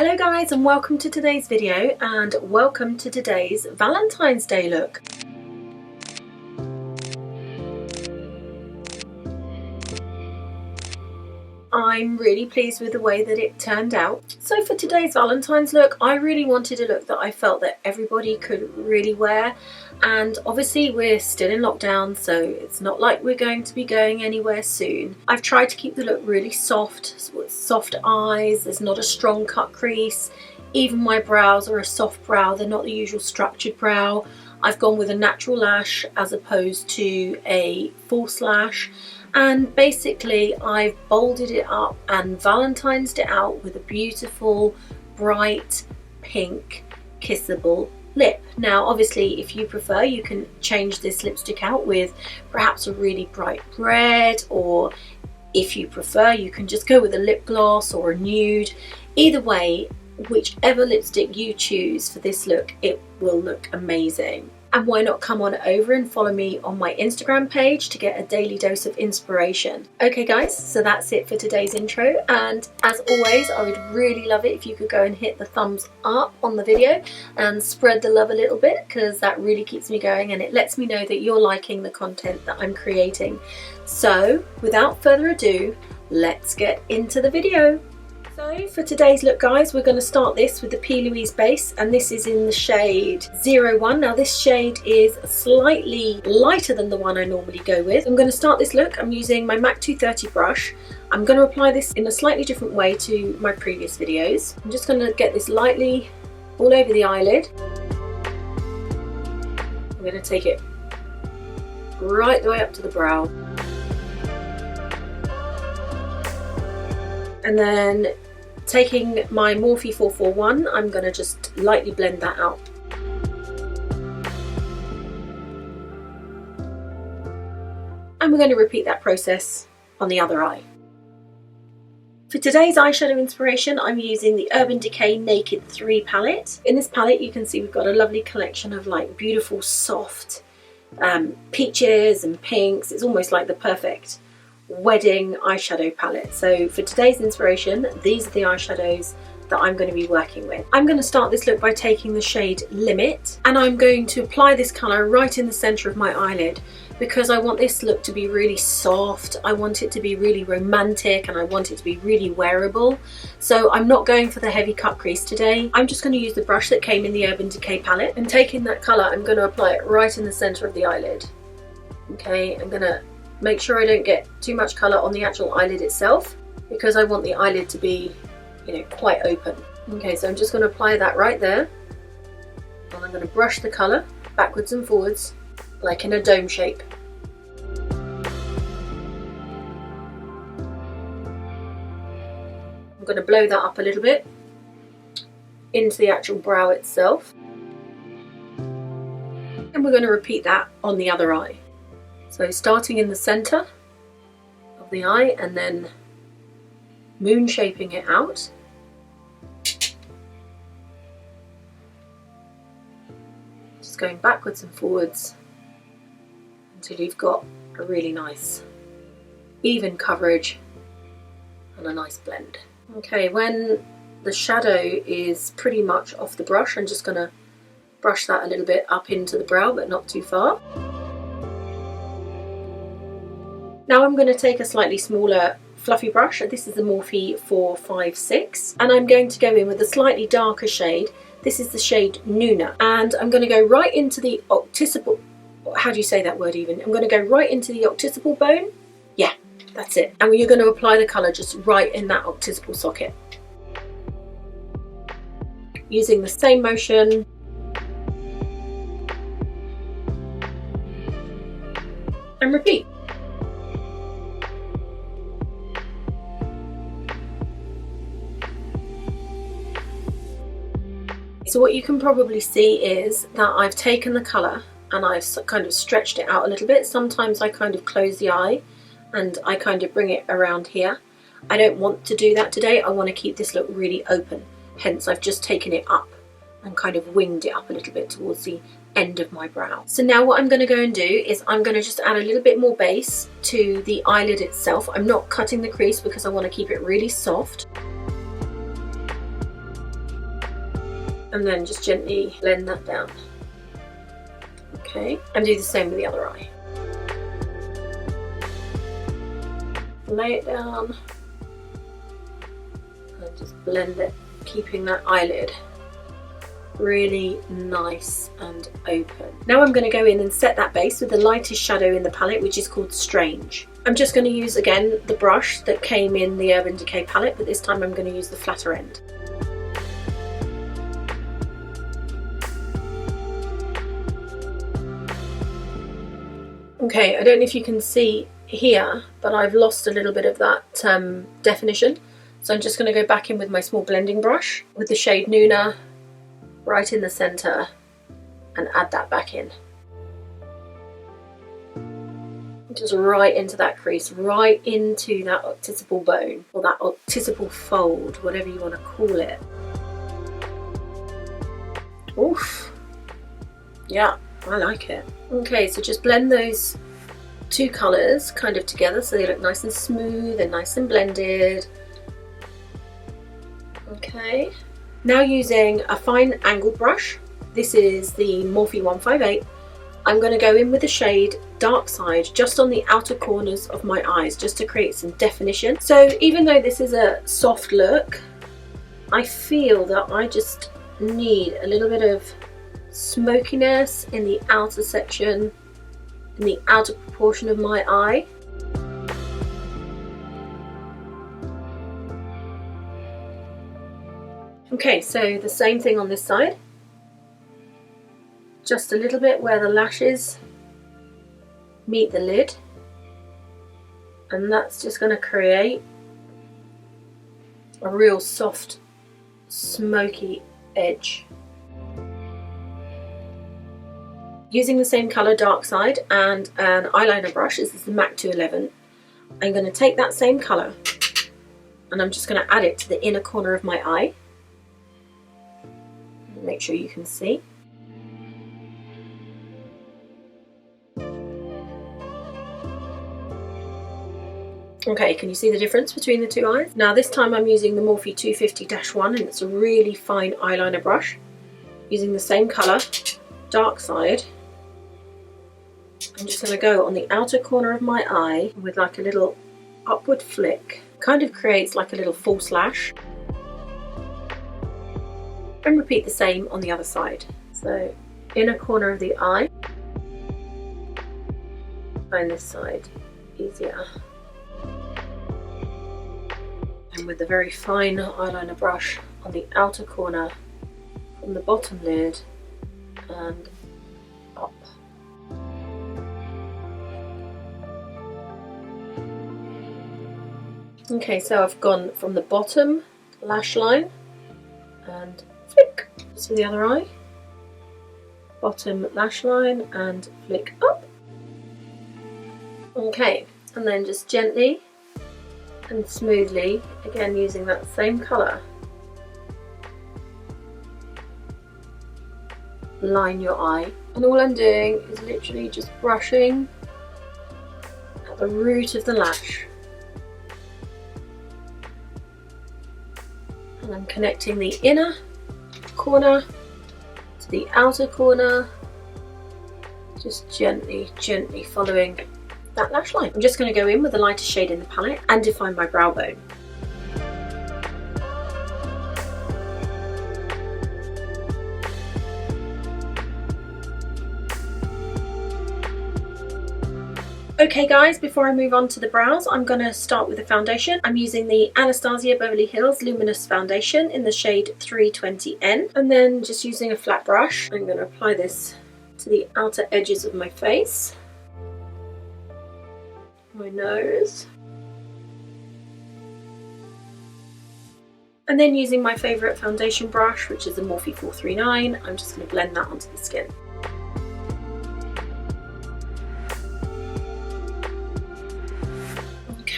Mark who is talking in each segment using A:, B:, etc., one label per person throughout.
A: Hello guys, and welcome to today's video, and welcome to today's Valentine's Day look. I'm really pleased with the way that it turned out. So for today's Valentine's look, I really wanted a look that I felt that everybody could really wear, and obviously we're still in lockdown, so it's not like we're going to be going anywhere soon. I've tried to keep the look really soft, with soft eyes. There's not a strong cut crease. Even my brows are a soft brow, they're not the usual structured brow. I've gone with a natural lash as opposed to a false lash. And basically I've bolded it up and Valentine'd it out with a beautiful bright pink kissable lip. Now obviously if you prefer, you can change this lipstick out with perhaps a really bright red, or if you prefer you can just go with a lip gloss or a nude. Either way, whichever lipstick you choose for this look, it will look amazing. And why not come on over and follow me on my Instagram page to get a daily dose of inspiration. Okay guys, so that's it for today's intro, and as always I would really love it if you could go and hit the thumbs up on the video and spread the love a little bit, because that really keeps me going and it lets me know that you're liking the content that I'm creating. So without further ado, let's get into the video. So for today's look guys, we're going to start this with the P. Louise base, and this is in the shade 01. Now this shade is slightly lighter than the one I normally go with. I'm going to start this look, I'm using my MAC 230 brush. I'm going to apply this in a slightly different way to my previous videos. I'm just going to get this lightly all over the eyelid. I'm going to take it right the way up to the brow. And then taking my Morphe 441, I'm going to just lightly blend that out. And we're going to repeat that process on the other eye. For today's eyeshadow inspiration, I'm using the Urban Decay Naked 3 palette. In this palette you can see we've got a lovely collection of like beautiful soft peaches and pinks. It's almost like the perfect wedding eyeshadow palette. So for today's inspiration, these are the eyeshadows that I'm going to be working with. I'm going to start this look by taking the shade Limit, and I'm going to apply this colour right in the centre of my eyelid, because I want this look to be really soft, I want it to be really romantic, and I want it to be really wearable. So I'm not going for the heavy cut crease today. I'm just going to use the brush that came in the Urban Decay palette, and taking that colour I'm going to apply it right in the centre of the eyelid. Okay, I'm going to make sure I don't get too much colour on the actual eyelid itself, because I want the eyelid to be, you know, quite open. Okay, so I'm just going to apply that right there, and I'm going to brush the colour backwards and forwards like in a dome shape. I'm going to blow that up a little bit into the actual brow itself, and we're going to repeat that on the other eye. So starting in the centre of the eye and then moon shaping it out. Just going backwards and forwards until you've got a really nice even coverage and a nice blend. Okay, when the shadow is pretty much off the brush, I'm just going to brush that a little bit up into the brow, but not too far. Now I'm going to take a slightly smaller fluffy brush. This is the Morphe 456, and I'm going to go in with a slightly darker shade. This is the shade Nuna, and I'm going to go right into the occipital, how do you say that word even? I'm going to go right into the occipital bone. Yeah, that's it. And you're going to apply the colour just right in that occipital socket. Using the same motion. And repeat. So what you can probably see is that I've taken the colour and I've kind of stretched it out a little bit. Sometimes I kind of close the eye and I kind of bring it around here. I don't want to do that today. I want to keep this look really open. Hence I've just taken it up and kind of winged it up a little bit towards the end of my brow. So now what I'm going to go and do is I'm going to just add a little bit more base to the eyelid itself. I'm not cutting the crease because I want to keep it really soft. and then just gently blend that down. Okay, and do the same with the other eye. Lay it down and just blend it, keeping that eyelid really nice and open. Now I'm going to go in and set that base with the lightest shadow in the palette, which is called Strange. I'm just going to use again the brush that came in the Urban Decay palette, but this time I'm going to use the flatter end. Okay, I don't know if you can see here, but I've lost a little bit of that definition. So I'm just going to go back in with my small blending brush with the shade Nuna right in the center and add that back in. Just right into that crease, right into that occipital bone, or that occipital fold, whatever you want to call it. Oof. Yeah, I like it. Okay, so just blend those two colours kind of together so they look nice and smooth and nice and blended. Okay, now using a fine angled brush, this is the Morphe 158, I'm going to go in with the shade Dark Side just on the outer corners of my eyes, just to create some definition. So even though this is a soft look, I feel that I just need a little bit of smokiness in the outer section, in the outer proportion of my eye. Okay, so the same thing on this side. Just a little bit where the lashes meet the lid, and that's just going to create a real soft, smoky edge. Using the same colour, Dark Side, and an eyeliner brush, this is the MAC 211, I'm going to take that same colour and I'm just going to add it to the inner corner of my eye. Make sure you can see. Okay, can you see the difference between the two eyes? Now this time I'm using the Morphe 250-1 and it's a really fine eyeliner brush. Using the same colour, Dark Side, I'm just going to go on the outer corner of my eye with like a little upward flick. Kind of creates like a little false lash. And repeat the same on the other side. So inner corner of the eye, and this side easier. And with the very fine eyeliner brush on the outer corner from the bottom lid and up. Okay, so I've gone from the bottom lash line and flick to the other eye, bottom lash line and flick up. Okay, and then just gently and smoothly, again using that same colour, line your eye. And all I'm doing is literally just brushing at the root of the lash. And I'm connecting the inner corner to the outer corner, just gently following that lash line. I'm just going to go in with the lightest shade in the palette and define my brow bone. Okay guys, before I move on to the brows, I'm going to start with the foundation. I'm using the Anastasia Beverly Hills Luminous Foundation in the shade 320N, and then just using a flat brush, I'm going to apply this to the outer edges of my face, my nose, and then using my favourite foundation brush, which is the Morphe 439, I'm just going to blend that onto the skin.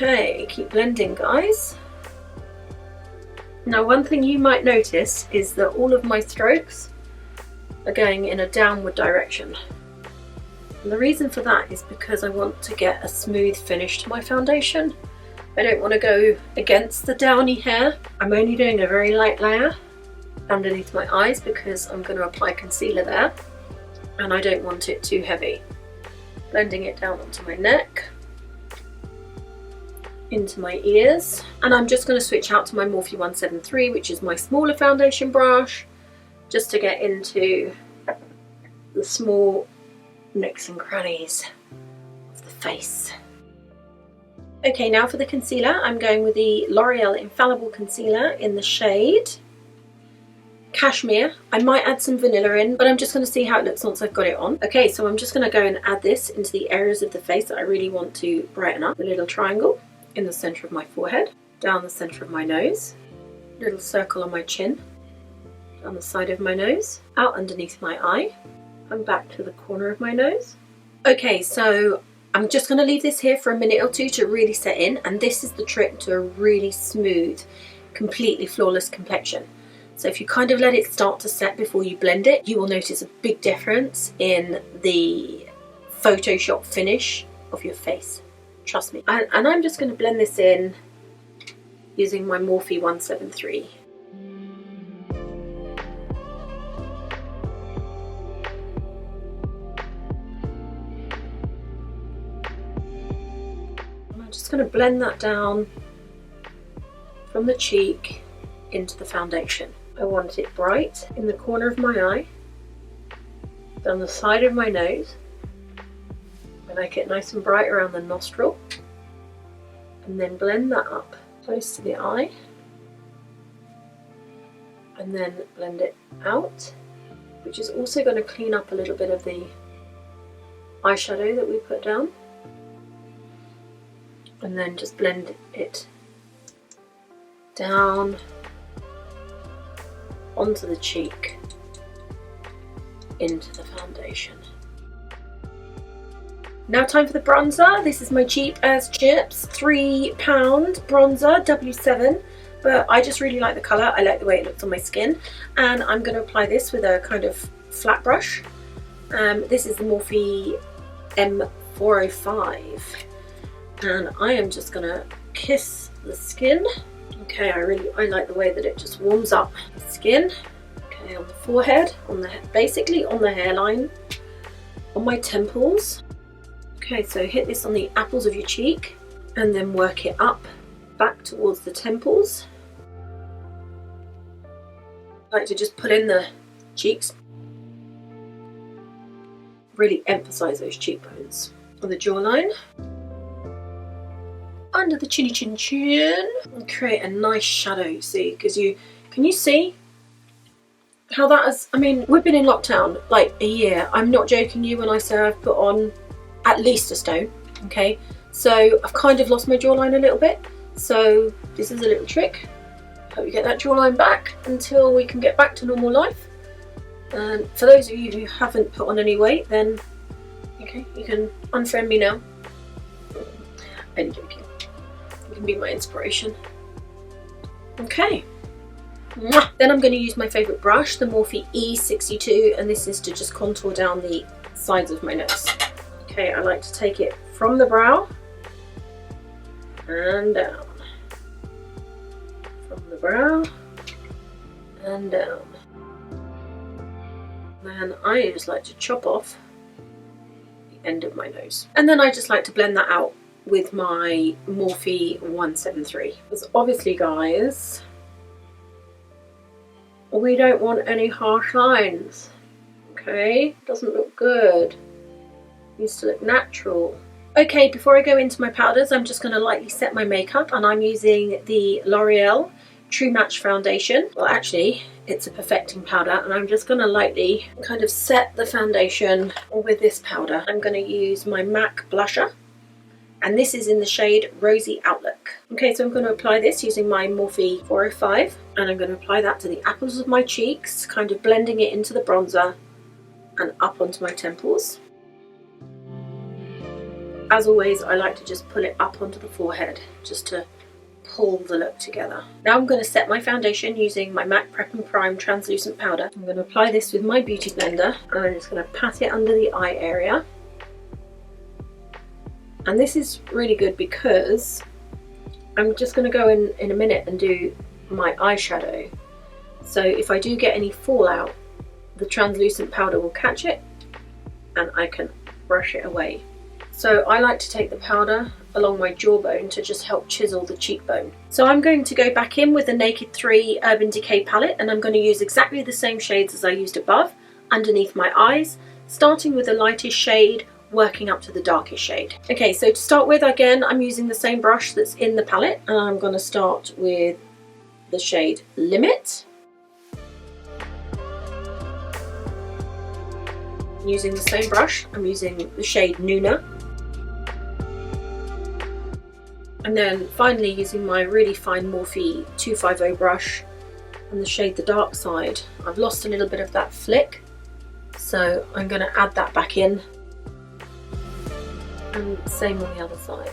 A: Okay, keep blending guys. Now one thing you might notice is that all of my strokes are going in a downward direction. And the reason for that is because I want to get a smooth finish to my foundation. I don't want to go against the downy hair. I'm only doing a very light layer underneath my eyes because I'm going to apply concealer there and I don't want it too heavy. Blending it down onto my neck, into my ears, and I'm just going to switch out to my Morphe 173, which is my smaller foundation brush, just to get into the small nooks and crannies of the face. Okay, now for the concealer, I'm going with the L'Oreal Infallible Concealer in the shade Cashmere. I might add some vanilla in, but I'm just going to see how it looks once I've got it on. Okay, so I'm just going to go and add this into the areas of the face that I really want to brighten up. A little triangle in the centre of my forehead, down the centre of my nose, little circle on my chin, down the side of my nose, out underneath my eye, and back to the corner of my nose. Okay, so I'm just going to leave this here for a minute or two to really set in, and this is the trick to a really smooth, completely flawless complexion. So if you kind of let it start to set before you blend it, you will notice a big difference in the Photoshop finish of your face. Trust me. And I'm just going to blend this in using my Morphe 173. I'm just going to blend that down from the cheek into the foundation. I want it bright in the corner of my eye, down the side of my nose. I make it nice and bright around the nostril, and then blend that up close to the eye, and then blend it out, which is also going to clean up a little bit of the eyeshadow that we put down, and then just blend it down onto the cheek, into the foundation. Now time for the bronzer. This is my cheap as chips £3 bronzer, W7, but I just really like the colour. I like the way it looks on my skin, and I'm going to apply this with a kind of flat brush. This is the Morphe M405, and I am just going to kiss the skin. Okay, I like the way that it just warms up the skin. Okay, on the forehead, basically on the hairline, on my temples. Okay, so hit this on the apples of your cheek and then work it up back towards the temples. I like to just put in the cheeks. Really emphasize those cheekbones. On the jawline, under the chinny chin chin, and create a nice shadow, you see, because can you see how that is? I mean, we've been in lockdown like a year. I'm not joking you when I say I've put on at least a stone. Okay, so I've kind of lost my jawline a little bit, so this is a little trick. Hope you get that jawline back until we can get back to normal life. And for those of you who haven't put on any weight, then okay, you can unfriend me now. Only joking. You can be my inspiration. Okay. Then I'm going to use my favourite brush, the Morphe E62, and this is to just contour down the sides of my nose. Okay, I like to take it from the brow and down. From the brow and down. Then I just like to chop off the end of my nose. And then I just like to blend that out with my Morphe 173. Because obviously, guys, we don't want any harsh lines. Okay, doesn't look good. Needs to look natural. Okay, before I go into my powders, I'm just going to lightly set my makeup, and I'm using the L'Oreal True Match foundation. Well, actually, it's a perfecting powder, and I'm just going to lightly kind of set the foundation with this powder. I'm going to use my MAC blusher, and this is in the shade Rosy Outlook. Okay, so I'm going to apply this using my Morphe 405, and I'm going to apply that to the apples of my cheeks, kind of blending it into the bronzer and up onto my temples. As always, I like to just pull it up onto the forehead, just to pull the look together. Now I'm going to set my foundation using my MAC Prep and Prime translucent powder. I'm going to apply this with my beauty blender, and I'm just going to pat it under the eye area. And this is really good because I'm just going to go in a minute and do my eyeshadow. So if I do get any fallout, the translucent powder will catch it and I can brush it away. So I like to take the powder along my jawbone to just help chisel the cheekbone. So I'm going to go back in with the Naked 3 Urban Decay palette, and I'm going to use exactly the same shades as I used above underneath my eyes, starting with the lightest shade, working up to the darkest shade. Okay, so to start with, again, I'm using the same brush that's in the palette, and I'm going to start with the shade Limit. Using the same brush, I'm using the shade Nuna. And then finally using my really fine Morphe 250 brush and the shade The Dark Side. I've lost a little bit of that flick, so I'm going to add that back in. And same on the other side.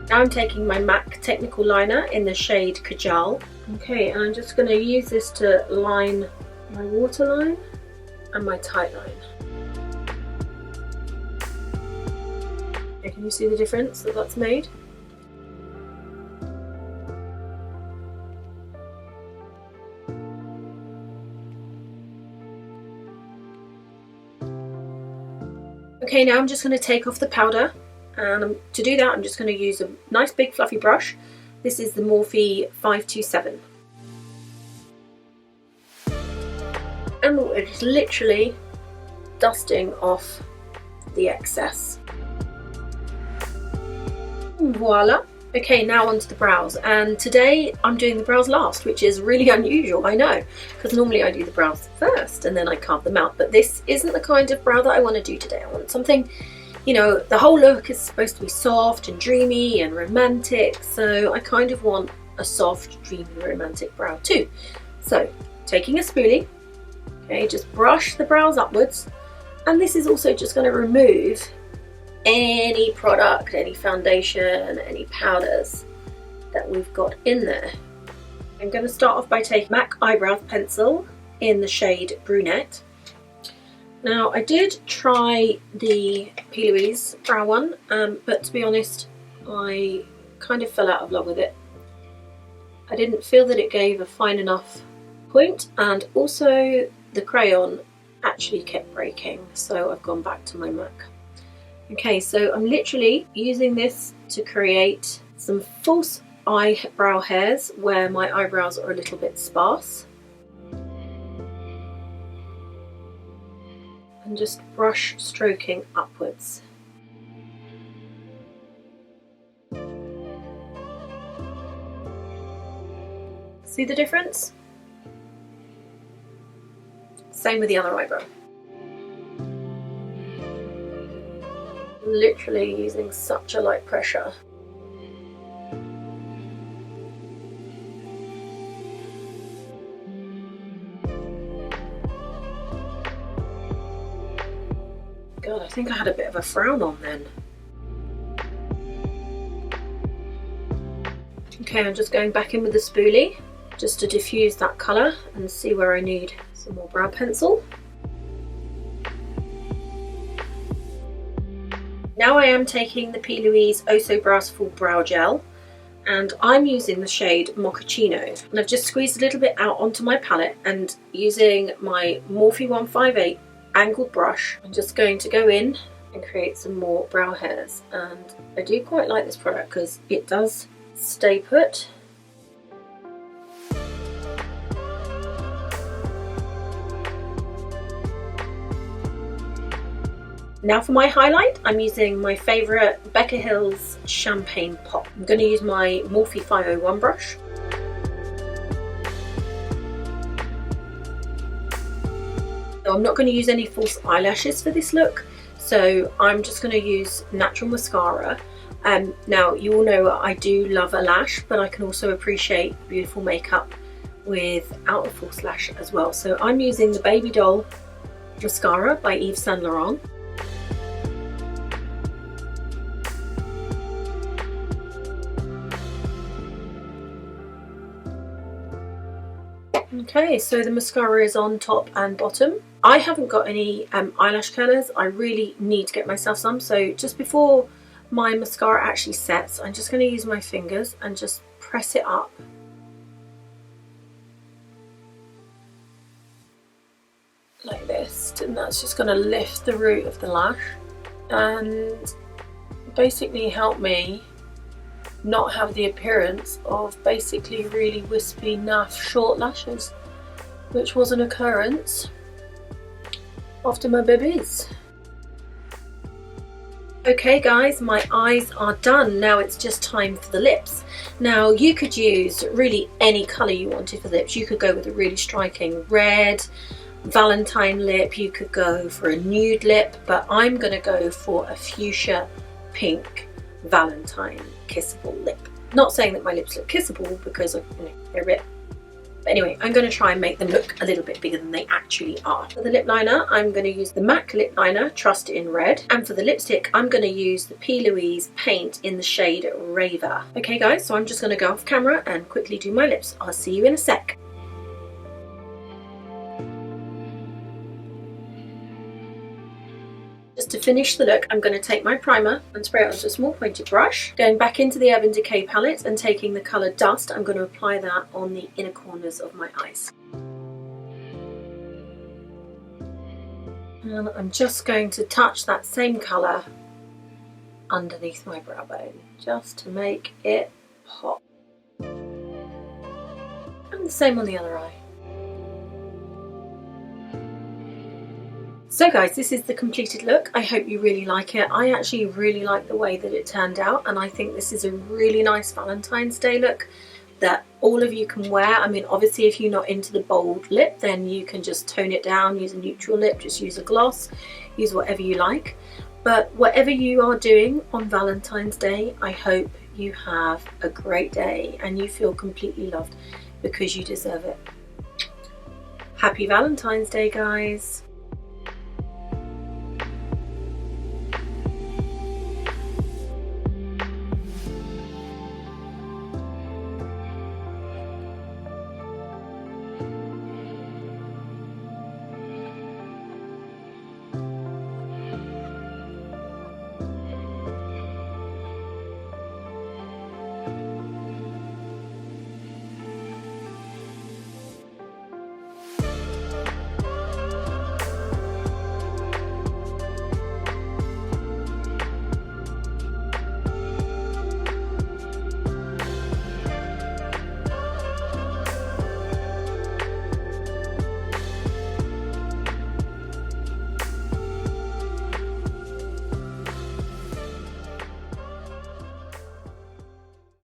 A: Now I'm taking my MAC Technical Liner in the shade Kajal. Okay, and I'm just going to use this to line my waterline and my tight line. Okay, can you see the difference that that's made? Okay, now I'm just going to take off the powder, and to do that I'm just going to use a nice big fluffy brush. This is the Morphe 527. And it's literally dusting off the excess. Voila! Okay, now onto the brows, and today I'm doing the brows last, which is really unusual, I know, because normally I do the brows first and then I carve them out, but this isn't the kind of brow that I want to do today. I want something, you know, the whole look is supposed to be soft and dreamy and romantic, so I kind of want a soft, dreamy, romantic brow too. So, taking a spoolie, okay, just brush the brows upwards, and this is also just going to remove any product, any foundation, any powders that we've got in there. I'm going to start off by taking MAC Eyebrow Pencil in the shade Brunette. Now I did try the P. Louise brow one, but to be honest I kind of fell out of love with it. I didn't feel that it gave a fine enough point, and also the crayon actually kept breaking, so I've gone back to my MAC. Okay, so I'm literally using this to create some false eyebrow hairs where my eyebrows are a little bit sparse. And just brush stroking upwards. See the difference? Same with the other eyebrow. Literally using such a light pressure. God, I think I had a bit of a frown on then. Okay, I'm just going back in with the spoolie just to diffuse that colour and see where I need some more brow pencil. Now I am taking the P. Louise Oh So Browseful Brow Gel, and I'm using the shade Mochaccino, and I've just squeezed a little bit out onto my palette, and using my Morphe 158 angled brush I'm just going to go in and create some more brow hairs. And I do quite like this product because it does stay put. Now for my highlight, I'm using my favourite Becca Hills Champagne Pop. I'm going to use my Morphe 501 brush. So I'm not going to use any false eyelashes for this look, so I'm just going to use natural mascara. Now you all know I do love a lash, but I can also appreciate beautiful makeup without a false lash as well. So I'm using the Baby Doll Mascara by Yves Saint Laurent. Okay, so the mascara is on top and bottom. I haven't got any eyelash curlers. I really need to get myself some, so just before my mascara actually sets, I'm just going to use my fingers and just press it up. Like this, and that's just going to lift the root of the lash and basically help me not have the appearance of basically really wispy, naff, short lashes, which was an occurrence after my babies. Okay guys, my eyes are done. Now it's just time for the lips. Now you could use really any colour you wanted for the lips. You could go with a really striking red Valentine lip, you could go for a nude lip, but I'm going to go for a fuchsia pink Valentine kissable lip. Not saying that my lips look kissable because they're a bit, but anyway, I'm going to try and make them look a little bit bigger than they actually are. For the lip liner, I'm going to use the MAC lip liner, Trust in Red, and for the lipstick, I'm going to use the P. Louise paint in the shade Raver. Okay guys, so I'm just going to go off camera and quickly do my lips. I'll see you in a sec. Just to finish the look, I'm going to take my primer and spray it onto a small pointed brush. Going back into the Urban Decay palette and taking the colour Dust, I'm going to apply that on the inner corners of my eyes. And I'm just going to touch that same colour underneath my brow bone, just to make it pop. And the same on the other eye. So guys, this is the completed look. I hope you really like it. I actually really like the way that it turned out, and I think this is a really nice Valentine's Day look that all of you can wear. I mean, obviously if you're not into the bold lip, then you can just tone it down, use a neutral lip, just use a gloss, use whatever you like. But whatever you are doing on Valentine's Day, I hope you have a great day and you feel completely loved, because you deserve it. Happy Valentine's Day, guys.